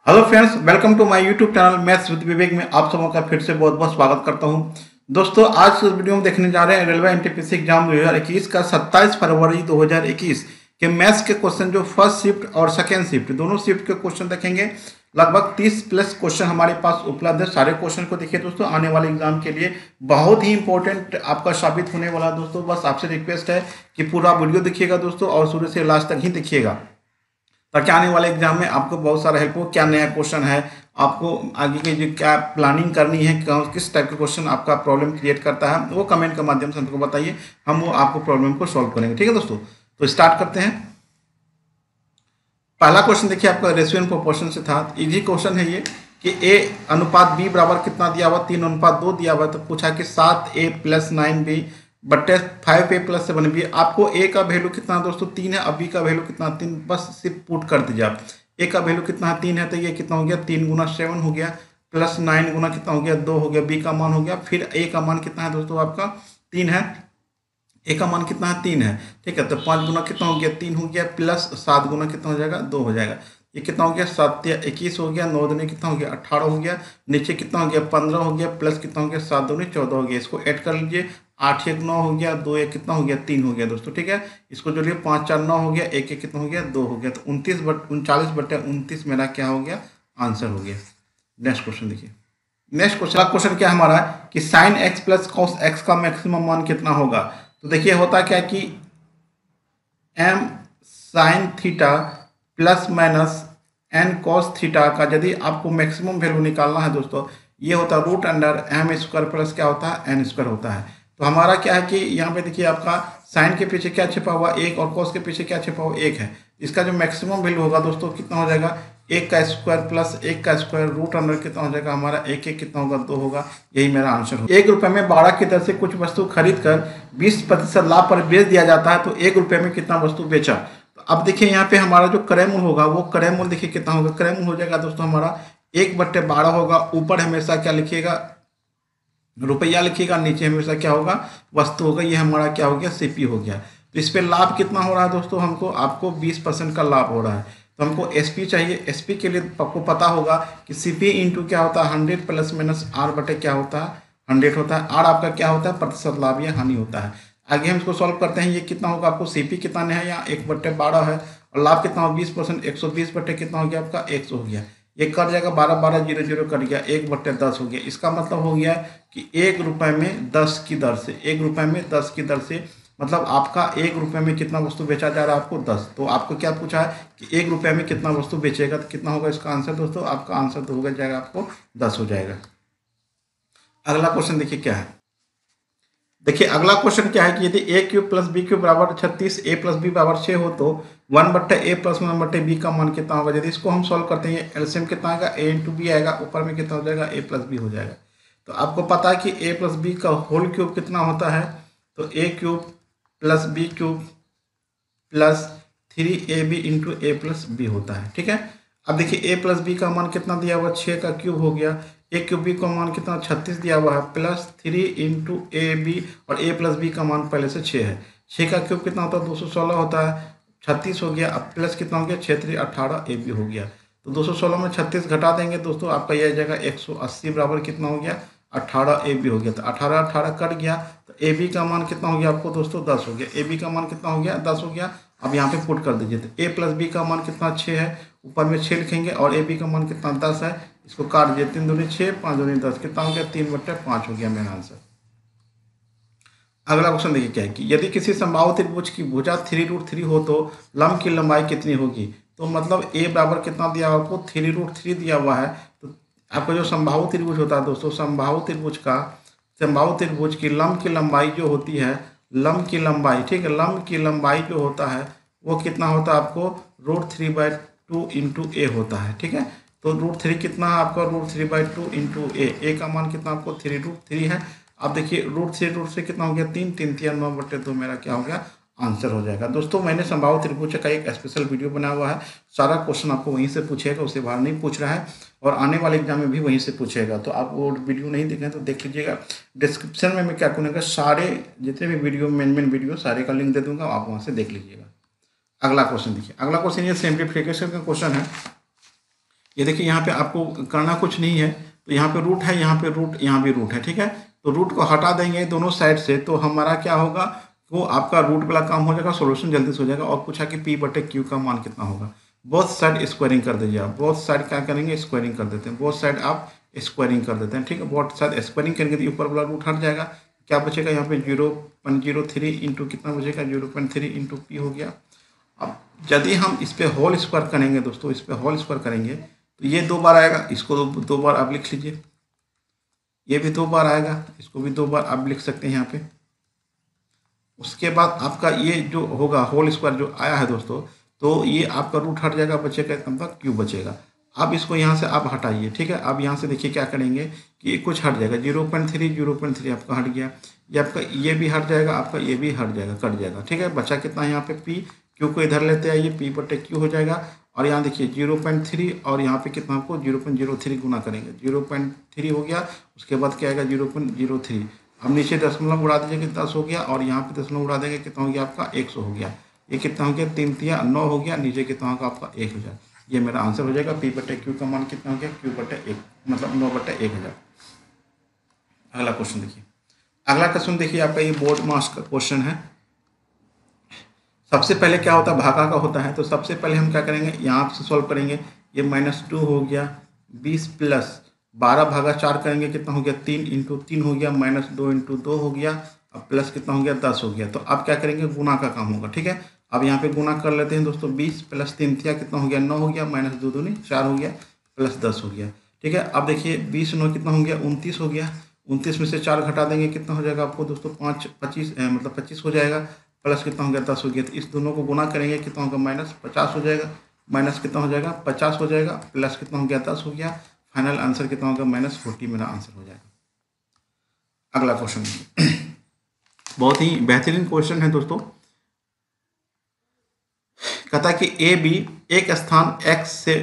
Hello friends, welcome to my YouTube channel maths with Vivek में आप सबों का फिर से बहुत बहुत स्वागत करता हूं। दोस्तों, आज इस वीडियो में देखने जा रहे हैं रेलवे एनटीपीसी एग्जाम 2021 का 27 फरवरी 2021 के मैथ्स के क्वेश्चन, जो फर्स्ट शिफ्ट और सेकेंड शिफ्ट दोनों शिफ्ट के क्वेश्चन देखेंगे। लगभग 30 प्लस क्वेश्चन हमारे पास उपलब्ध है। सारे क्वेश्चन को देखिए दोस्तों, आने वाले एग्जाम के लिए बहुत ही इंपॉर्टेंट आपका साबित होने वाला है। दोस्तों, बस आपसे रिक्वेस्ट है कि पूरा वीडियो देखिएगा दोस्तों, और शुरू से लास्ट तक ही देखिएगा, ताकि आने वाले एग्जाम में आपको बहुत सारा हेल्प हो। क्या नया क्वेश्चन है, आपको आगे की जो क्या प्लानिंग करनी है, किस टाइप का क्वेश्चन आपका प्रॉब्लम क्रिएट करता है, वो कमेंट के माध्यम से हमको बताइए, हम वो आपको प्रॉब्लम को सॉल्व करेंगे। ठीक है दोस्तों, तो स्टार्ट करते हैं। पहला क्वेश्चन देखिए, आपका रेशियो एंड प्रोपोर्शन से था। इजी क्वेश्चन है ये कि ए अनुपात बी बराबर कितना दिया हुआ, 3:2 दिया हुआ है। तो पूछा कि 7a + 9b बट्टे 5a + 7b। आपको ए का वैल्यू कितना दोस्तों 3 है, अब बी का वैल्यू कितना 3, बस सिर्फ पुट कर दीजिए आप। ए का वैल्यू कितना है 3 है, तो ये कितना हो गया 3 × 7 हो गया, प्लस 9 गुना कितना हो गया 2 हो गया। बी का मान हो गया, फिर ए का मान कितना है दोस्तों आपका 3 है। ए का मान कितना है 3 है, ठीक है। तो 5 गुना कितना हो गया 3 हो गया, प्लस 7 गुना कितना हो जाएगा 2 हो जाएगा। ये कितना हो गया 7 या 21 हो गया, 9 दूनी कितना हो गया 18 हो गया, नीचे कितना हो गया 15 हो गया, प्लस कितना हो गया 7 दूनी 14 हो गया। इसको ऐड कर लीजिए, 8 1 9 हो गया, 2 1 कितना हो गया 3 हो गया दोस्तों, ठीक है। इसको जोड़िए 5 4 9 हो गया, 1 1 कितना हो गया 2 हो गया। तो 39/29 मेरा क्या हो गया आंसर हो गया। नेक्स्ट क्वेश्चन देखिए। नेक्स्ट क्वेश्चन क्या हमारा कि sin x + cos x का मैक्सिमम मान कितना होगा। तो देखिए होता क्या कि m sin theta plus minus n cos theta का यदि आपको मैक्सिमम वैल्यू निकालना है दोस्तों, ये होता है √m² प्लस क्या होता है n² होता है। तो हमारा क्या है कि यहाँ पे देखिए आपका साइन के पीछे क्या छिपा हुआ 1 और कॉस के पीछे क्या छिपा हुआ 1 है। इसका जो मैक्सिमम वैल्यू होगा दोस्तों कितना हो जाएगा 1 का स्क्वायर प्लस 1 का स्क्वायर √अंडर कितना हो जाएगा हमारा 1 1 कितना होगा 2 होगा। यही मेरा आंसर होगा। 1 रुपये में 12 की दर से कुछ वस्तु खरीद कर 20% लाभ पर बेच दिया जाता है, तो 1 रुपये में कितना वस्तु बेचा। तो अब देखिए यहाँ पे हमारा जो क्रय मूल्य होगा वो क्रय मूल्य देखिए कितना होगा। क्रय मूल्य हो जाएगा दोस्तों हमारा 1/12 होगा। ऊपर हमेशा क्या लिखिएगा रुपया लिखिएगा, नीचे हमेशा क्या होगा वस्तु होगा। ये हमारा क्या हो गया सीपी हो गया। तो इस पे लाभ कितना हो रहा है दोस्तों, हमको आपको 20% का लाभ हो रहा है। तो हमको एसपी चाहिए। एसपी के लिए आपको पता होगा कि सीपी इंटू क्या होता है 100 प्लस माइनस आर बटे क्या होता है 100 होता है। आर आपका क्या होता है प्रतिशत लाभ या हानि होता है। आगे हम इसको सॉल्व करते हैं। ये कितना होगा आपको सीपी कितना है यहाँ 1/12 है, और लाभ कितना हो 20%, 120 बटे कितना हो गया आपका 100 हो गया। ये कट जाएगा 12 12 0 0 कट गया, 1/10 हो गया। इसका मतलब हो गया कि 1 रुपये में 10 की दर से, 1 रुपये में 10 की दर से, मतलब आपका 1 रुपये में कितना वस्तु बेचा जा रहा है आपको 10। तो आपको क्या पूछा है कि 1 रुपये में कितना वस्तु बेचेगा, तो कितना होगा इसका आंसर दोस्तों, आपका आंसर तो होगा जाएगा आपको 10 हो जाएगा। अगला क्वेश्चन देखिए क्या है। देखिए अगला क्वेश्चन क्या है कि यदि a³ + b³ बराबर 36, a + b बराबर 6 हो, तो 1/a + 1/b का मान कितना होगा। यदि इसको हम सॉल्व करते हैं एलसीएम कितना आएगा a × b आएगा, ऊपर में कितना हो जाएगा a + b हो जाएगा। तो आपको पता है कि a + b का होल क्यूब कितना होता है, तो a³ + b³ + 3ab × a + b होता है, ठीक है। अब देखिए a + b का मान कितना दिया हुआ 6 का क्यूब हो गया, a³ का मान कितना 36 दिया हुआ है, प्लस 3 × ab, और a + b का मान पहले से 6 है। 6 का क्यूब कितना होता है 216 होता है, 36 हो गया, अब प्लस कितना हो गया 6 3 18 ab हो गया। तो 216 में 36 घटा देंगे दोस्तों, आपका यह आ जाएगा 180 बराबर कितना हो गया 18 ab हो गया। तो 18 18 कट गया, तो ab का मान कितना हो गया आपको दोस्तों 10 हो गया। ab का मान कितना हो गया 10 हो गया। अब यहाँ पे पुट कर दीजिए, तो a + b का मान कितना 6 है, ऊपर में 6 लिखेंगे, और ab का मान कितना 10 है। इसको काट दीजिए, 3 दूनी 6 5 दूनी 10 कितना हो गया 3/5 हो गया मेरा आंसर। अगला क्वेश्चन देखिए क्या है कि यदि किसी समबाहु त्रिभुज की भुजा 3√3 हो, तो लंब की लंबाई कितनी होगी। तो मतलब a बराबर कितना दिया हुआ आपको 3√3 दिया हुआ है। तो आपका जो समबाहु त्रिभुज होता है दोस्तों, समबाहु त्रिभुज की लंब की लंबाई जो होती है, लंब की लंबाई, ठीक है, लंब की लंबाई जो होता है वो कितना होता है आपको √3/2 × a होता है, ठीक है। तो √3 कितना है आपका √3/2 × a का मान कितना आपको 3√3 है। अब देखिए √3 कितना हो गया 3 3 3 9/2 मेरा क्या हो गया आंसर हो जाएगा। दोस्तों मैंने समबाहु त्रिभुज का एक स्पेशल वीडियो बनाया हुआ है, सारा क्वेश्चन आपको वहीं से पूछेगा, उससे बाहर नहीं पूछ रहा है, और आने वाले एग्जाम में भी वहीं से पूछेगा। तो आप वो वीडियो नहीं देखें तो देख लीजिएगा। डिस्क्रिप्शन में मैं क्या करूँगा सारे जितने भी वीडियो मेन वीडियो सारे का लिंक दे दूंगा, आप वहाँ से देख लीजिएगा। अगला क्वेश्चन देखिए। अगला क्वेश्चन ये सिंप्लीफिकेशन का क्वेश्चन है ये देखिए यहाँ पे आपको करना कुछ नहीं है, तो यहाँ पे रूट है, यहाँ पे रूट, यहाँ भी रूट है, ठीक है। तो रूट को हटा देंगे दोनों साइड से, तो हमारा क्या होगा, वो आपका रूट वाला काम हो जाएगा, सॉल्यूशन जल्दी से हो जाएगा। और पूछा कि पी बटे क्यू का मान कितना होगा। बोथ साइड स्क्वायरिंग कर दीजिए आप, बोथ साइड क्या करेंगे, स्क्वायरिंग कर देते हैं, बोथ साइड आप स्क्वायरिंग कर देते हैं, ठीक है। बोथ साइड स्क्वायरिंग करेंगे तो ऊपर वाला रूट हट जाएगा, क्या बचेगा यहाँ पे 0.03 इंटू कितना बचेगा, 0.3 इंटू पी हो गया। अब यदि हम इस पे होल स्क्वायर करेंगे दोस्तों, इस पे होल स्क्वायर करेंगे तो ये 2 बार आएगा, इसको 2 बार आप लिख लीजिए, ये भी 2 बार आएगा, इसको भी 2 बार आप लिख सकते हैं यहाँ पे। उसके बाद आपका ये जो होगा होल स्क्वायर जो आया है दोस्तों, तो ये आपका रूट हट जाएगा, बचेगा मतलब क्यूब बचेगा। अब इसको यहाँ से आप हटाइए, ठीक है। अब यहाँ से देखिए क्या करेंगे कि कुछ हट जाएगा, 0.3 आपका हट गया, ये आपका ये भी हट जाएगा, आपका ये भी हट जाएगा, कट जाएगा, ठीक है। बचा कितना यहाँ पे पी, क्यू को इधर लेते आइए, पी बटे क्यू हो जाएगा। और यहाँ देखिए 0.3 और यहाँ पे कितना आपको 0.03 गुना करेंगे, 0.3 हो गया। उसके बाद क्या आएगा 0.03। अब नीचे दशमलव उड़ा दीजिए कि 10 हो गया, और यहाँ पे दशमलव उड़ा देंगे कितना हो गया आपका 100 हो गया। ये कितना हो गया 3 तिया 9 हो गया, नीचे कितना होगा आपका 1000। ये मेरा आंसर हो जाएगा। पी बटे क्यू का मान कितना हो गया, क्यू बटे 1 मतलब 9/1000। अगला क्वेश्चन देखिए, अगला क्वेश्चन देखिए आपका ये बोर्ड मार्क्स का क्वेश्चन है। सबसे पहले क्या होता है, भागा का होता है। तो सबसे पहले हम क्या करेंगे, यहाँ से सॉल्व करेंगे। ये -2 हो गया, 20 प्लस 12/4 करेंगे, कितना हो गया 3 इंटू 3 हो गया, -2 इंटू 2 हो गया, अब प्लस कितना हो गया 10 हो गया। तो अब क्या करेंगे, गुना का काम होगा, ठीक है। अब यहाँ पे गुना कर लेते हैं दोस्तों, 20 प्लस 3 थिया कितना हो गया 9 हो गया, -2 दूनी 4 हो गया, प्लस 10 हो गया, ठीक है। अब देखिए 20 9 कितना हो गया 29 हो गया, 29 में से 4 घटा देंगे कितना हो जाएगा आपको दोस्तों 5 25 मतलब 25 हो जाएगा, प्लस कितना हो गया 10 हो गया। तो इस दोनों को गुना करेंगे कितना होगा -50 हो जाएगा, माइनस कितना हो जाएगा 50 हो जाएगा, प्लस कितना हो गया 10 हो गया। फाइनल आंसर कितना होगा -40 मेरा आंसर हो जाएगा। अगला क्वेश्चन बहुत ही बेहतरीन क्वेश्चन है दोस्तों। कहता है कि ए बी एक स्थान x से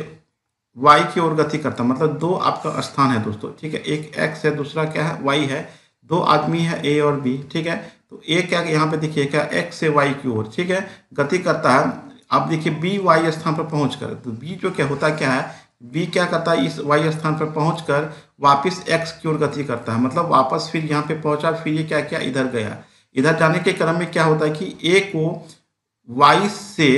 y की ओर गति करता है, मतलब दो आपका स्थान है दोस्तों, ठीक है। एक x है, दूसरा क्या है y है, दो आदमी है a और b, ठीक है। तो a क्या यहाँ पे देखिए क्या x से y की ओर, ठीक है, गति करता है। आप देखिए b y स्थान पर पहुँच कर, तो b जो क्या होता है क्या है, b क्या करता है इस y स्थान पर पहुँच कर वापिस x की ओर गति करता है, मतलब वापस फिर यहाँ पे पहुँचा, फिर ये क्या क्या इधर गया। इधर जाने के क्रम में क्या होता है कि a को y से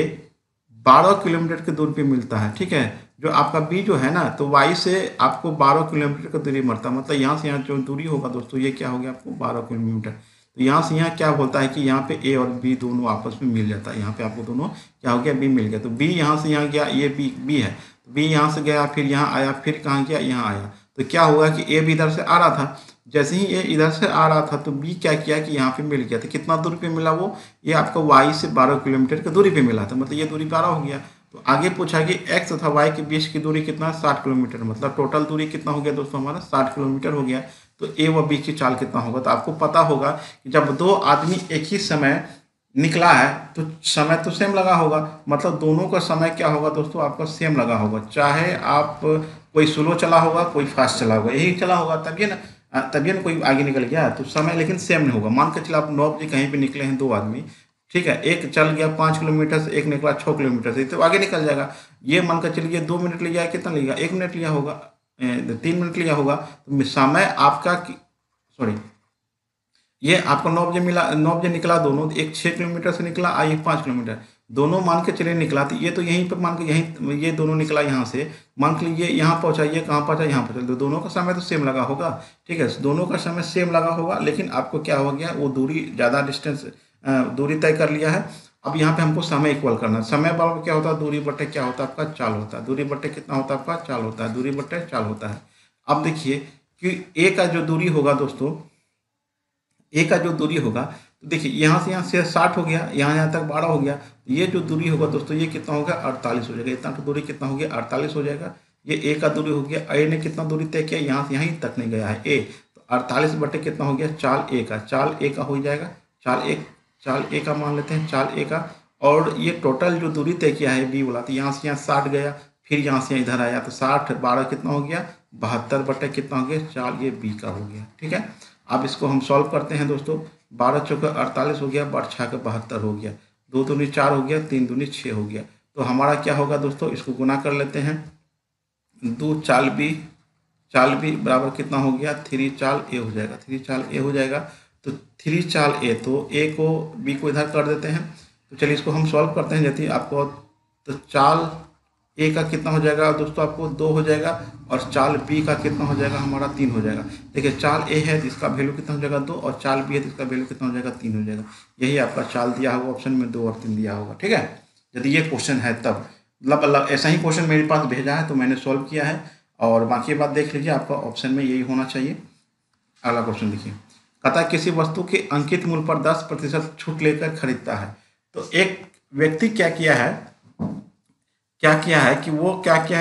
12 किलोमीटर की दूरी पे मिलता है, ठीक है। जो आपका बी जो है ना, तो y से आपको 12 किलोमीटर की दूरी मरता है, मतलब यहाँ से यहाँ जो दूरी होगा दोस्तों, ये क्या हो गया आपको 12 किलोमीटर। तो यहाँ से यहाँ क्या बोलता है कि यहाँ पे ए और बी दोनों आपस में मिल जाता है, यहाँ पे आपको दोनों क्या हो गया बी मिल गया। तो बी यहाँ से यहाँ गया, ये बी है, तो बी यहाँ से गया, फिर यहाँ आया, फिर कहाँ गया यहाँ आया। तो क्या होगा कि ए भी इधर से आ रहा था, जैसे ही ये इधर से आ रहा था तो बी क्या किया कि यहाँ पे मिल गया। तो कितना दूरी पे मिला वो, ये आपको वाई से 12 किलोमीटर की दूरी पे मिला था, मतलब ये दूरी 12 हो गया। तो आगे पूछा कि एक्स तथा वाई के बीच की दूरी कितना, 60 किलोमीटर, मतलब टोटल दूरी कितना हो गया दोस्तों हमारा 60 किलोमीटर हो गया। तो ए व बी की चाल कितना होगा, तो आपको पता होगा कि जब दो आदमी एक ही समय निकला है तो समय तो सेम लगा होगा, मतलब दोनों का समय क्या होगा दोस्तों आपका सेम लगा होगा, चाहे आप कोई स्लो चला होगा कोई फास्ट चला होगा, यही चला होगा, तभी ना कोई आगे निकल गया, तो समय लेकिन सेम नहीं होगा। मान के चलो आप 9 बजे कहीं पे निकले हैं दो आदमी, ठीक है, एक चल गया 5 किलोमीटर से, एक निकला 6 किलोमीटर से, तो आगे निकल जाएगा। ये मान कर चलिए 2 मिनट लिया, कितना लिया 1 मिनट लिया होगा, 3 मिनट लिया होगा। तो समय आपका सॉरी ये आपको 9 बजे मिला, 9 बजे निकला दोनों, एक 6 किलोमीटर से निकला, एक 5 किलोमीटर, दोनों मान के चले निकला। तो ये तो यहीं पर मान के यहीं ये दोनों निकला यहाँ से, मान के लिए यहाँ पहुँचा, ये कहाँ पहुँचा यहाँ पहुँचा, तो दोनों का समय तो सेम लगा होगा, ठीक है, दोनों का समय सेम लगा होगा। लेकिन आपको क्या हो गया, वो दूरी ज़्यादा डिस्टेंस दूरी तय कर लिया है। अब यहाँ पे हमको समय इक्वल करना है। समय बराबर क्या होता है, दूरी बट्टे क्या होता है आपका चाल होता है, दूरी बट्टे कितना होता है आपका चाल होता है, दूरी बट्टे चाल होता है। अब देखिए कि ए का जो दूरी होगा दोस्तों, ए का जो दूरी होगा, तो देखिए यहाँ से 60 हो गया, यहाँ तक 12 हो गया, ये जो दूरी होगा दोस्तों ये कितना होगा 48 हो जाएगा। इतना तो दूरी कितना हो गया 48 हो जाएगा। ये ए का दूरी हो गया, ए ने कितना दूरी तय किया, यहाँ से यहीं तक नहीं गया है ए, तो 48 बटे कितना हो गया चाल ए का, चाल ए का हो जाएगा, चाल ए का मान लेते हैं, चाल ए का। और ये टोटल जो दूरी तय किया है बी वाला, तो यहाँ से यहाँ 60 गया, फिर यहाँ से इधर आया, तो 60 12 कितना हो गया 72 बटे कितना हो गया चाल, ये बी का हो गया, ठीक है। अब इसको हम सॉल्व करते हैं दोस्तों, 12 चौका 48 हो गया, 12 छः 72 हो गया, 2 दूनी 4 हो गया, 3 दूनी 6 हो गया। तो हमारा क्या होगा दोस्तों, इसको गुना कर लेते हैं, 2 चाल बी, चाल बी बराबर कितना हो गया 3 चाल ए हो जाएगा, 3 चाल ए हो जाएगा। तो 3 चाल ए, तो ए को बी को इधर कर देते हैं। तो चलिए इसको हम सॉल्व करते हैं। यदि आपको तो चाल ए का कितना हो जाएगा दोस्तों, आपको 2 हो जाएगा, और चाल बी का कितना हो जाएगा हमारा 3 हो जाएगा। देखिए चाल ए है तो इसका वैल्यू कितना हो जाएगा 2, और चाल बी है तो इसका वैल्यू कितना हो जाएगा 3 हो जाएगा। यही आपका चाल दिया होगा ऑप्शन में, 2 और 3 दिया होगा। ठीक है, यदि ये क्वेश्चन है तब, मतलब ऐसा ही क्वेश्चन मेरे पास भेजा है तो मैंने सॉल्व किया है, और बाकी बात देख लीजिए, आपका ऑप्शन में यही होना चाहिए। अगला क्वेश्चन देखिए, कहता है किसी वस्तु के अंकित मूल्य पर 10% छूट लेकर खरीदता है। तो एक व्यक्ति क्या किया है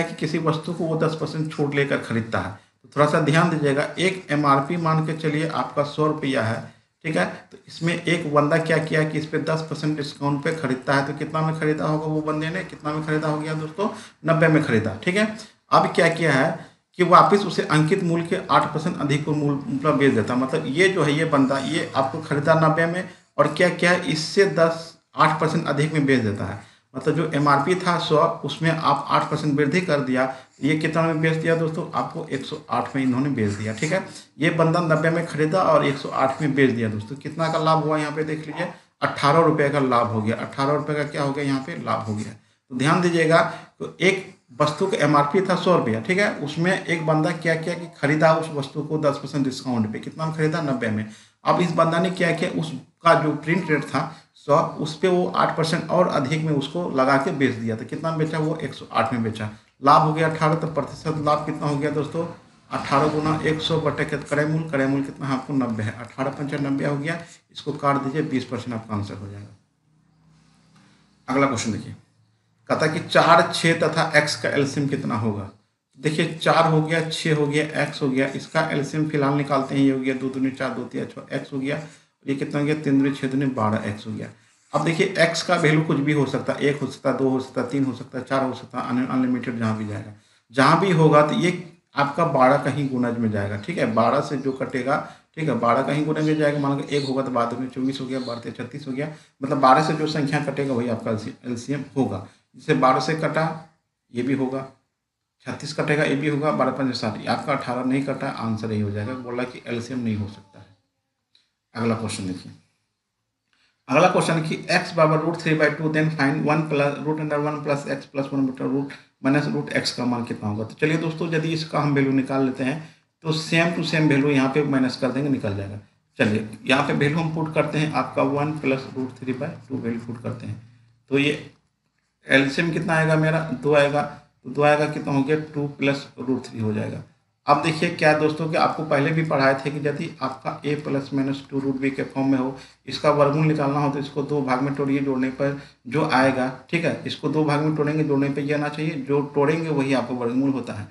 कि किसी वस्तु को वो 10% छूट लेकर खरीदता है। तो थोड़ा सा ध्यान दीजिएगा, एक एमआरपी मान के चलिए आपका 100 रुपया है, ठीक है। तो इसमें एक बंदा क्या किया कि इस पर 10% डिस्काउंट पे खरीदता है। तो कितना में खरीदा होगा वो बंदे ने, कितना में खरीदा हो गया दोस्तों 90 में खरीदा, ठीक है। अब क्या किया है कि वापस उसे अंकित मूल्य के 8% अधिक को मूल्य मतलब बेच देता। मतलब ये जो है ये बंदा, ये आपको खरीदा 90 में, और क्या किया है इससे 8% अधिक में बेच देता है। मतलब जो एमआरपी था 100, उसमें आप 8% वृद्धि कर दिया। ये कितना में बेच दिया दोस्तों, आपको 108 में इन्होंने बेच दिया, ठीक है। ये बंदा 90 में खरीदा और 108 में बेच दिया दोस्तों। कितना का लाभ हुआ यहाँ पे देख लीजिए, 18 रुपये का लाभ हो गया। 18 रुपये का क्या हो गया यहाँ पे लाभ हो गया। तो ध्यान दीजिएगा, तो एक वस्तु का एमआरपी था 100 रुपया, ठीक है। उसमें एक बंदा क्या किया कि खरीदा उस वस्तु को 10% डिस्काउंट पे, कितना में खरीदा 90 में। अब इस बंदा ने क्या किया, उसका जो प्रिंट रेट था 100, उस पर वो 8% और अधिक में उसको लगा के बेच दिया। तो कितना में बेचा, वो 108 में बेचा, लाभ हो गया 18। तो प्रतिशत लाभ कितना हो गया दोस्तों, 18 गुना 100 बटे क्रय मूल्य कितना है आपको 90 है, 18 पंचा 90 हो गया। इसको काट दीजिए, 20% आपका आंसर हो जाएगा। अगला क्वेश्चन देखिए, कहता है कि 4, 6 तथा x का एलसीएम कितना होगा। देखिए 4 हो गया, 6 हो गया, x हो गया, इसका एलसीएम फिलहाल निकालते हैं। ये हो गया 2 दूनी 4, 2 तिया 6, x हो गया। ये कितना हो गया 3 दूनी 6 दूनी 12, x हो गया। अब देखिए x का वैल्यू कुछ भी हो सकता है, 1 हो सकता है, 2 हो सकता है, 3 हो सकता है, 4 हो सकता है, अनलिमिटेड जहाँ भी जाएगा। जहाँ भी होगा तो ये आपका 12 का ही गुणज में जाएगा, ठीक है। 12 से जो कटेगा, ठीक है, 12 का ही गुणज में जाएगा। मान लो 1 होगा तो 12 दूनी 24 हो गया, 12 36 हो गया। मतलब 12 से जो संख्या कटेगा वही आपका एलसीएम होगा। जैसे 12 से कटा ये भी होगा, 36 कटेगा ये भी होगा, 12 5 60, आपका 18 नहीं कटा, आंसर यही हो जाएगा। बोला कि एलसीएम नहीं हो सकता है। अगला क्वेश्चन देखिए, अगला क्वेश्चन कि x बराबर √3/2, then find 1 plus √1 plus x plus 1 बटा रूट माइनस √x का मान कितना होगा। तो चलिए दोस्तों, यदि इसका हम वैल्यू निकाल लेते हैं तो सेम टू सेम वैल्यू यहाँ पे माइनस कर देंगे, निकल जाएगा। चलिए यहाँ पे वैल्यू हम पुट करते हैं, आपका 1 प्लस √3/2 वैल्यू पुट करते हैं। तो ये एलसीएम कितना आएगा मेरा 2 आएगा। तो 2 आएगा कितना हो गया 2 प्लस √3 हो जाएगा। अब देखिए क्या दोस्तों कि आपको पहले भी पढ़ाए थे कि यदि आपका a प्लस माइनस 2√b के फॉर्म में हो, इसका वर्गमूल निकालना हो तो इसको 2 भाग में तोड़िए, जोड़ने पर जो आएगा, ठीक है। इसको 2 भाग में तोड़ेंगे, जोड़ने पर ये आना चाहिए, जो तोड़ेंगे वही आपका वर्गमूल होता है।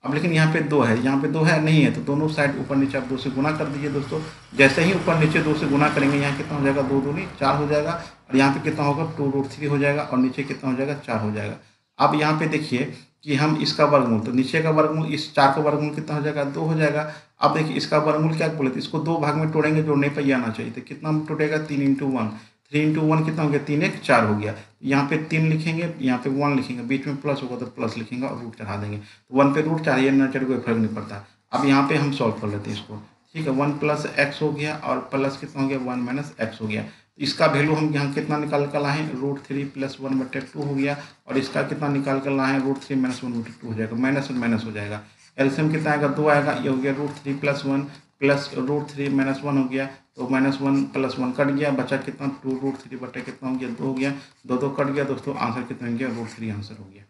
अब लेकिन यहाँ पे 2 है, यहाँ पे 2 है नहीं है, तो दोनों साइड ऊपर नीचे आप 2 से गुना कर दीजिए दोस्तों। जैसे ही ऊपर नीचे 2 से गुना करेंगे, यहाँ कितना हो जाएगा 2 दूनी 4 हो जाएगा, और यहाँ पे कितना होगा 2√3 हो जाएगा, और नीचे कितना हो जाएगा 4 हो जाएगा। अब यहाँ पे देखिए कि हम इसका वर्गमूल, तो नीचे का वर्गमूल, इस 4 का वर्गमूल कितना हो जाएगा 2 हो जाएगा। अब देखिए इसका वर्गमूल क्या बोले, तो इसको 2 भाग में तोड़ेंगे, जोड़ने पर ये आना चाहिए। तो कितना में टूटेगा 3 × 1, 3 × 1 कितना हो गया 3 1 4 हो गया। यहाँ पे 3 लिखेंगे, यहाँ पे 1 लिखेंगे, बीच में प्लस होगा तो प्लस लिखेंगे और रूट चढ़ा देंगे। तो 1 पे रूट चाहिए ना चढ़े, कोई फर्क नहीं पड़ता। अब यहाँ पे हम सॉल्व कर लेते हैं इसको, ठीक है। 1 प्लस x हो गया, और प्लस कितना हो गया 1 माइनस x हो गया। इसका वैल्यू हम यहाँ कितना निकाल कर लाए हैं √3 प्लस 1/2 हो गया, और इसका कितना निकाल कर लाए हैं √3 माइनस 1/2 हो जाएगा, माइनस माइनस हो जाएगा। एलसीएम कितना आएगा 2 आएगा। ये हो गया √3 प्लस 1 प्लस √3 माइनस 1 हो गया, तो -1 प्लस 1 कट गया, बचा कितना 2√3 बटे कितना हो गया 2 हो गया, 2 कट गया दोस्तों, आंसर कितना हो गया √3 आंसर हो गया।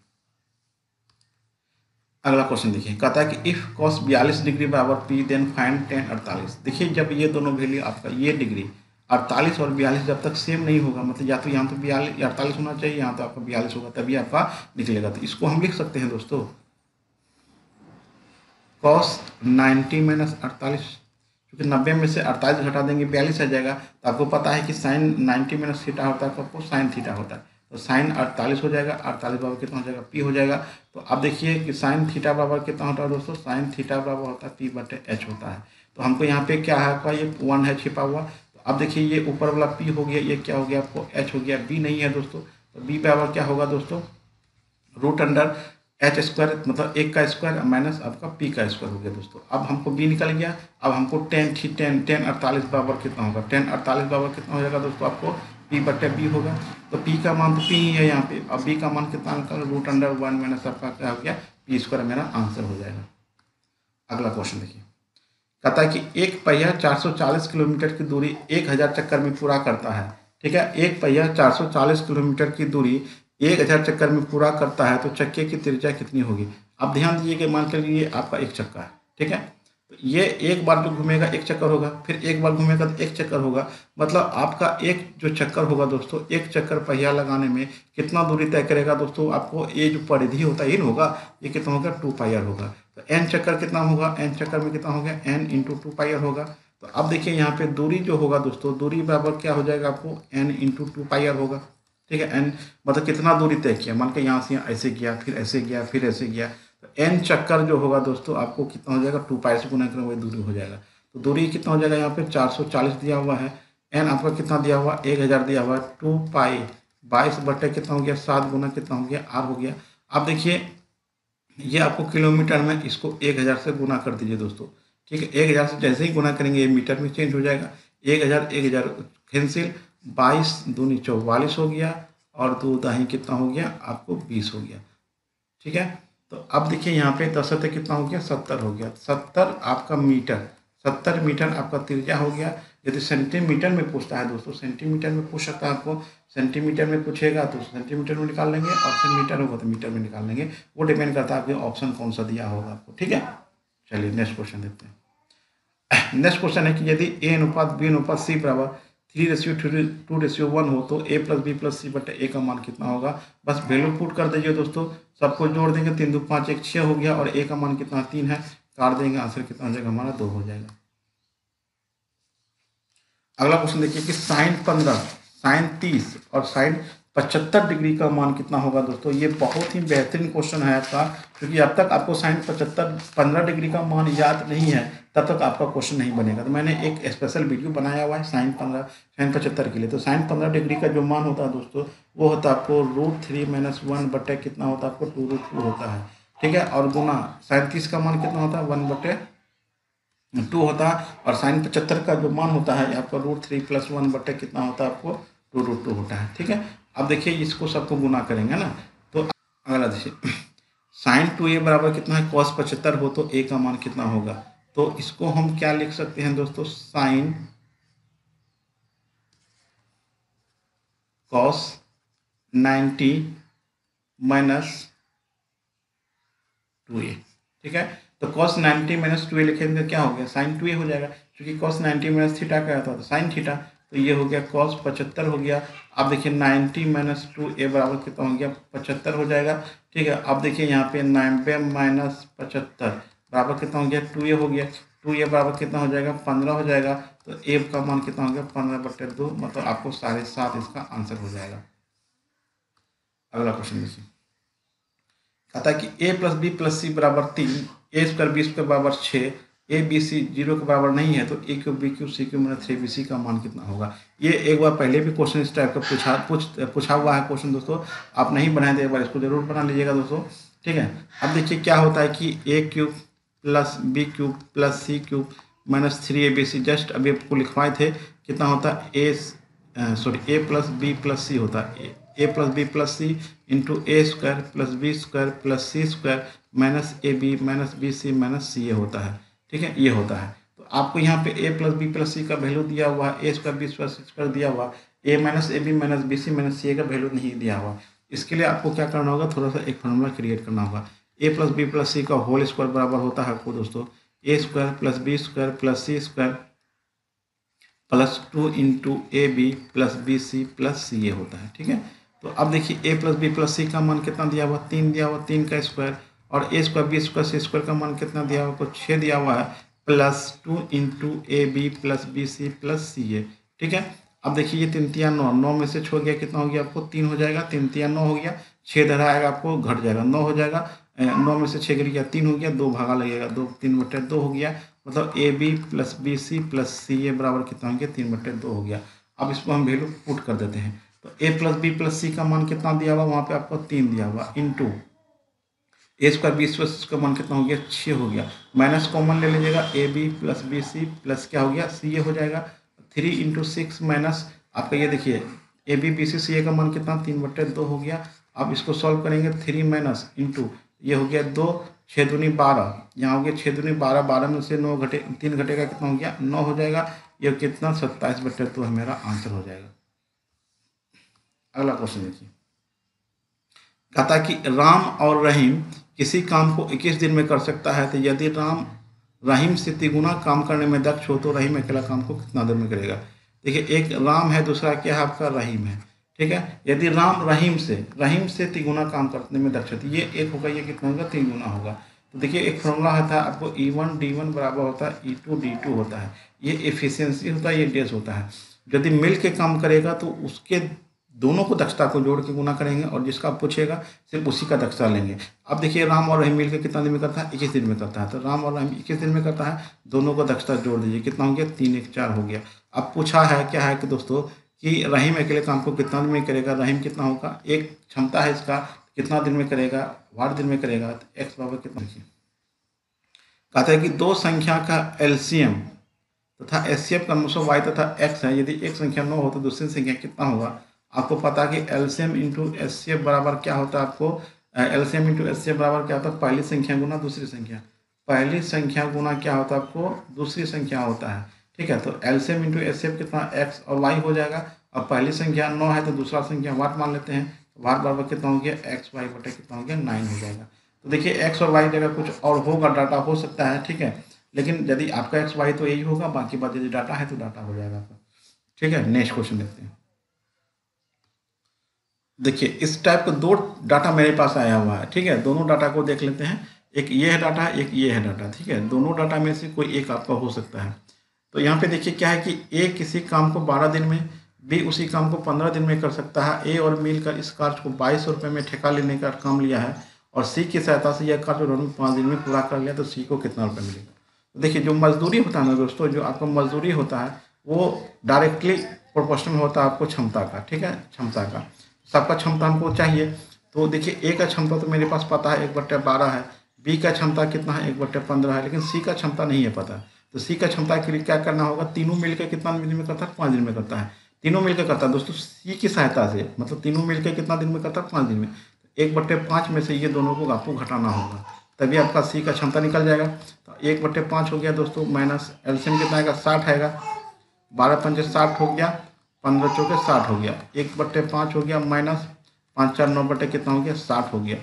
अगला क्वेश्चन देखिए, कहता है कि इफ cos 42 डिग्री बराबर p देन फाइंड tan 48। देखिए जब ये दोनों वैल्यू आपका ये डिग्री 48 और 42 जब तक सेम नहीं होगा, मतलब या तो यहाँ तो 42 48 होना चाहिए, यहाँ तो आपका 42 होगा, तभी आपका निकलेगा। तो इसको हम लिख सकते हैं दोस्तों cos 90 माइनस 48, क्योंकि 90 में से 48 घटा देंगे 42 आ जाएगा। तो आपको पता है कि साइन 90 माइनस थीटा होता है, आपको साइन थीटा होता है। तो साइन 48 हो जाएगा, 48 बराबर कितना हो जाएगा p हो जाएगा। तो अब देखिए कि साइन थीटा बराबर कितना होता है दोस्तों, साइन थीटा बराबर होता है p/h होता है। तो हमको यहाँ पे क्या है आपका ये 1 है छिपा हुआ। तो अब देखिए ये ऊपर वाला p हो गया, ये क्या हो गया आपको h हो गया, b नहीं है दोस्तों। तो b बराबर क्या होगा दोस्तों, √2 एच स्क्वायर मतलब 1 का स्क्वायर माइनस आपका पी का स्क्वायर हो गया दोस्तों। अब हमको बी निकल गया। अब हमको टेन 48 बराबर कितना होगा, 10 48 बराबर कितना हो जाएगा दोस्तों, आपको पी बटे बी होगा। तो पी का मान तो पी ही है यहाँ पे। अब बी का मान कितना निकल, √1 माइनस आपका क्या हो गया, पी स्क्वायर मेरा आंसर हो जाएगा। अगला क्वेश्चन देखिए, कहता है कि एक पहिया 440 किलोमीटर की दूरी 1000 चक्कर में पूरा करता है। ठीक है, एक पहिया 440 किलोमीटर की दूरी 1000 चक्कर में पूरा करता है तो चक्के की त्रिज्या कितनी होगी। अब ध्यान दीजिए कि मान कर लिए आपका एक चक्का है। ठीक है, तो ये एक बार जो घूमेगा एक चक्कर होगा, फिर एक बार घूमेगा तो एक चक्कर होगा। मतलब आपका एक जो चक्कर होगा दोस्तों, एक चक्कर पहिया लगाने में कितना दूरी तय करेगा दोस्तों, आपको ये जो परिधि होता है इन होगा, ये कितना होगा 2πr होगा। तो एन चक्कर कितना होगा, एन चक्कर में कितना हो गया, एन इंटू 2πr होगा। तो अब देखिए यहाँ पे दूरी जो होगा दोस्तों, दूरी बराबर क्या हो जाएगा आपको, एन इंटू 2πr होगा। ठीक है, एन मतलब कितना दूरी तय किया, मान के यहाँ से यहाँ ऐसे गया, फिर ऐसे गया, फिर ऐसे गया। तो एन चक्कर जो होगा दोस्तों आपको कितना हो जाएगा, 2π से गुना करें वही दूरी हो जाएगा। तो दूरी कितना हो जाएगा, यहाँ पे 440 दिया हुआ है, एन आपका कितना दिया हुआ, 1000 दिया हुआ है, 2π 22 बटे कितना हो गया, 7 गुना कितना हो गया, आर हो गया। अब देखिए ये आपको किलोमीटर में, इसको 1000 से गुना कर दीजिए दोस्तों। ठीक है, 1000 से जैसे ही गुना करेंगे ये मीटर में चेंज हो जाएगा। 1000 कैंसिल, 22 दूनी 44 हो गया, और 2 दाही कितना हो गया आपको 20 हो गया। ठीक है, तो अब देखिए यहाँ पे 10 से कितना हो गया, 70 हो गया। 70 आपका मीटर, 70 मीटर आपका त्रिज्या हो गया। यदि सेंटीमीटर में पूछता है दोस्तों, सेंटीमीटर में पूछ सकता है आपको, सेंटीमीटर में पूछेगा तो सेंटीमीटर में निकाल लेंगे, और फिर मीटर होगा तो मीटर में निकाल लेंगे। वो डिपेंड करता है आपके ऑप्शन कौन सा दिया होगा आपको। ठीक है, चलिए नेक्स्ट क्वेश्चन देखते हैं। नेक्स्ट क्वेश्चन है कि यदि ए अनुपात बी अनुपात सी बराबर 3:2:1 हो तो a प्लस बी प्लस सी बटे ए का मान कितना होगा। बस वैल्यू पुट कर दीजिए दोस्तों, सबको जोड़ देंगे, 3 2 5 1 6 हो गया, और ए का मान कितना 3 है, काट देंगे, आंसर कितना हो जाएगा हमारा 2 हो जाएगा। अगला क्वेश्चन देखिए कि साइन 15, साइन 30 और साइन 75 डिग्री का मान कितना होगा दोस्तों। ये बहुत ही बेहतरीन क्वेश्चन है आपका, क्योंकि अब तक आपको साइन 15 डिग्री का मान याद नहीं है तब तक आपका क्वेश्चन नहीं बनेगा। तो मैंने एक स्पेशल वीडियो बनाया हुआ है साइन 75 के लिए। तो साइन 15 डिग्री का जो मान होता है दोस्तों, वो होता है आपको √3 - 1 बटे कितना होता है आपको 2√2 होता है। ठीक है, और गुना साइन 30 का मान कितना होता है 1/2 होता है, और साइन 75 का जो मान होता है आपका √3 + 1 बटे कितना होता है आपको 2√2 होता है। ठीक है, अब देखिए इसको सबको गुना करेंगे ना, तो अगला देखिए साइन 2a बराबर कितना है, cos 75 हो तो a का मान कितना होगा। तो इसको हम क्या लिख सकते हैं दोस्तों, साइन cos 90 - 2a। ठीक है, तो cos 90 - 2a लिखेंगे क्या हो गया, साइन 2a हो जाएगा, क्योंकि cos 90 - थीटा क्या था, तो साइन थीटा। तो ये हो गया cos 75 हो गया। अब देखिए 90 - 2a बराबर कितना हो गया 75 हो जाएगा। ठीक है, अब देखिए यहाँ पे 90 - 75 बराबर कितना हो गया 2a हो गया। 2a बराबर कितना हो जाएगा 15 हो जाएगा। तो a का मान कितना हो गया 15/2, मतलब आपको 7.5 इसका आंसर हो जाएगा। अगला क्वेश्चन देखिए, कहता है कि a प्लस बी प्लस सी बराबर 3, a² b² बराबर 6, ए बी सी 0 के बराबर नहीं है तो a³ b³ c³ - 3bc का मान कितना होगा। ये एक बार पहले भी क्वेश्चन इस टाइप का पूछा हुआ है क्वेश्चन दोस्तों, आप नहीं बनाए तो एक बार इसको जरूर बना लीजिएगा दोस्तों। ठीक है, अब देखिए क्या होता है कि a³ + b³ + c³ - 3abc, just अभी आपको लिखवाए थे, कितना होता है a plus b plus c होता है, a plus b plus c into a² + b² + c² - ab - bc - ca होता है। ठीक है, ये होता है। तो आपको यहाँ पे a प्लस बी प्लस सी का वैल्यू दिया हुआ है, a² b² c² दिया हुआ, a - ab - bc - ca का वैल्यू नहीं दिया हुआ। इसके लिए आपको क्या करना होगा, थोड़ा सा एक फॉर्मूला क्रिएट करना होगा। a प्लस बी प्लस सी का होल स्क्वायर बराबर होता है आपको दोस्तों a² + b² + c² +2 into ab + bc + ca होता है। ठीक है, तो अब देखिए a प्लस बी प्लस सी का मान कितना दिया हुआ 3 दिया हुआ, 3 का स्क्वायर, और a² b² c² का मान कितना दिया हुआ, आपको 6 दिया हुआ है, +2 इंटू ab + bc + ca। ठीक है, अब देखिए ये 3 3 9, 9 में से छोड़ गया कितना हो गया आपको 3 हो जाएगा, 3 3 9 हो गया, 6 इधर आएगा आपको घट जाएगा 9 हो जाएगा, 9 में से 6 गिर गया 3 हो गया, 2 भागा लगेगा 2 3/2 हो गया, मतलब ab + bc + ca बराबर कितना हो गया 3/2 हो गया। अब इसको हम वैल्यू पुट कर देते हैं, तो a प्लस बी प्लस सी का मान कितना दिया हुआ वहाँ पे आपको 3 दिया हुआ, इंटू ए स्क्वायर बी स्क्वायर का मान कितना हो गया 6 हो गया। माइनस कॉमन ले लीजिएगा, a b plus b c plus क्या हो गया सी ए हो जाएगा। 3 इंटू 6 माइनस आपका ये देखिए ए बी बी सी सी ए का मान कितना 3/2 हो गया। अब इसको सॉल्व करेंगे 3 माइनस इंटू ये हो गया 2, 6 दूनी 12, यहाँ हो गया 6 दूनी 12, 12 में से 9 घटे 3 घटेगा कितना हो गया 9 हो जाएगा। ये कितना 27/2 है मेरा आंसर हो जाएगा। अगला क्वेश्चन देखिए, कहता कि राम और रहीम किसी काम को 21 दिन में कर सकता है, तो यदि राम रहीम से तिगुना काम करने में दक्ष हो तो रहीम अकेला काम को कितना देर में करेगा। देखिए एक राम है, दूसरा क्या है आपका रहीम है, ठीक है। यदि राम रहीम से तिगुना काम करने में दक्ष है तो ये एक होगा, ये कितना होगा 3 गुना होगा। तो देखिए एक फॉर्मूला होता है आपको E1 D1 बराबर होता है E2 D2 होता है, ये एफिशिएंसी होता है, ये डेज होता है। यदि मिल के काम करेगा तो उसके दोनों को दक्षता को जोड़ के गुना करेंगे और जिसका पूछेगा सिर्फ उसी का दक्षता लेंगे। अब देखिए राम और रहीम मिलकर कितना दिन में करता है 21 दिन में करता है, तो राम और रहीम 21 दिन में करता है, दोनों को दक्षता जोड़ दीजिए कितना हो गया 3 1 4 हो गया। अब पूछा है क्या है कि दोस्तों कि रहीम अकेले काम को कितना दिन में करेगा, रहीम कितना होगा, एक क्षमता है इसका कितना दिन में करेगा, 8 दिन में करेगा, तो एक्स बराबर कितना देखिए कहता है कि दो संख्या का एलसीएम तथा एचसीएफ क्रमशः वाई तथा एक्स है, यदि एक संख्या 9 हो तो दूसरी संख्या कितना होगा। आपको पता है कि एलसीएम इंटू एचसीएफ बराबर क्या होता है, आपको एलसीएम इंटू एचसीएफ बराबर क्या होता है, पहली संख्या गुना दूसरी संख्या, पहली संख्या गुना क्या होता है आपको दूसरी संख्या होता है, ठीक है। तो एलसीएम इंटू एचसीएफ कितना एक्स और वाई हो जाएगा। अब पहली संख्या 9 है तो दूसरा संख्या वाट मान लेते हैं, वाट बराबर कितना हो गया एक्स वाई बटे कितना हो गया 9 हो जाएगा। तो देखिए एक्स और वाई जगह कुछ और होगा, डाटा हो सकता है, ठीक है, लेकिन यदि आपका एक्स वाई तो यही होगा, बाकी बात यदि डाटा है तो डाटा हो जाएगा आपका, ठीक है। नेक्स्ट क्वेश्चन देखते हैं। देखिए इस टाइप का 2 डाटा मेरे पास आया हुआ है, ठीक है, दोनों डाटा को देख लेते हैं, एक ये है डाटा एक ये है डाटा, ठीक है, दोनों डाटा में से कोई एक आपका हो सकता है। तो यहाँ पे देखिए क्या है कि ए किसी काम को 12 दिन में, बी उसी काम को 15 दिन में कर सकता है। ए और मिलकर इस कार्य को 2200 रुपये में ठेका लेने का काम लिया है और सी की सहायता से यह कार्य उन्होंने 5 दिन में पूरा कर लिया, तो सी को कितना रुपये मिलेगा। तो देखिए जो मजदूरी होता है ना दोस्तों, जो आपका मजदूरी होता है वो डायरेक्टली प्रोपोर्शनल होता है आपको क्षमता का, ठीक है, क्षमता का, सबका क्षमता हमको चाहिए। तो देखिए ए का क्षमता तो मेरे पास पता है 1/12 है, बी का क्षमता कितना है 1/15 है, लेकिन सी का क्षमता नहीं है पता। तो सी का क्षमता के लिए क्या करना होगा, तीनों मिलकर कितना दिन में करता है 5 दिन में करता है, तीनों मिलकर करता है दोस्तों सी की सहायता से, मतलब तीनों मिलकर कितना दिन में करता है 5 दिन में। 1/5 में से ये दोनों को आपको घटाना होगा, तभी आपका सी का क्षमता निकल जाएगा। तो 1/5 हो गया दोस्तों, माइनस एलसीएम कितना आएगा 60 आएगा, 12 पंजे 60 हो गया, 15 चौके 60 हो गया, 1/5 हो गया, माइनस 5 4 9 बटे कितना हो गया 60 हो गया,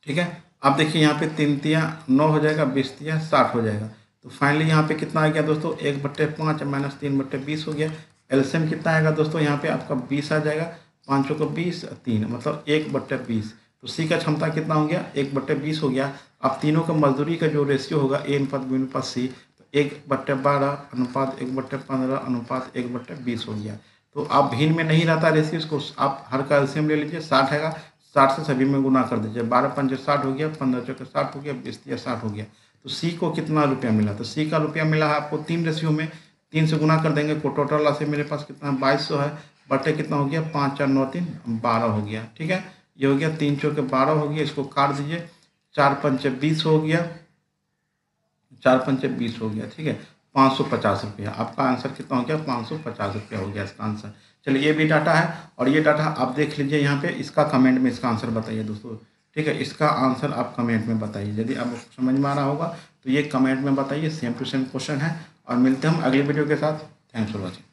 ठीक है। अब देखिए यहाँ पे 3 तिया 9 हो जाएगा, 20 तिया 60 हो जाएगा। तो फाइनली यहाँ पे कितना आ गया दोस्तों 1/5 माइनस 3/20 हो गया। एलसीएम कितना आएगा दोस्तों, यहाँ पे आपका 20 आ जाएगा, 5 को 20 3 मतलब 1/20। तो सी का क्षमता कितना हो गया 1/20 हो गया। अब तीनों का मजदूरी का जो रेशियो होगा ए अनुपात बी अनुपात सी, तो 1/12 अनुपात 1/15 अनुपात 1/20 हो गया। तो आप भिन्न में नहीं रहता रेशियो, इसको आप हर का एलसीएम ले लीजिए, 60 हैगा, 60 से सभी में गुना कर दीजिए, 12 पंजे 60 हो गया, 15 चौके 60 हो गया, 20 तिया 60 हो गया। तो सी को कितना रुपया मिला, तो सी का रुपया मिला है आपको 3 रेशियो में, 3 से गुना कर देंगे, को टोटल राशि मेरे पास कितना 2200 है, बटे कितना हो गया 5 4 9 3 12 हो गया, ठीक है। ये हो गया 3 चौके 12 हो गया, इसको काट दीजिए, 4 पंचे 20 हो गया, 4 पंचे 20 हो गया, ठीक है, 550 रुपया। आपका आंसर कितना हो गया 550 रुपया हो गया इसका आंसर। चलिए ये भी डाटा है और ये डाटा आप देख लीजिए यहाँ पे, इसका कमेंट में इसका आंसर बताइए दोस्तों, ठीक है, इसका आंसर आप कमेंट में बताइए, यदि आपको समझ में आ रहा होगा तो ये कमेंट में बताइए। सेम टू सेम क्वेश्चन है और मिलते हैं हम अगली वीडियो के साथ। Thanks for watching.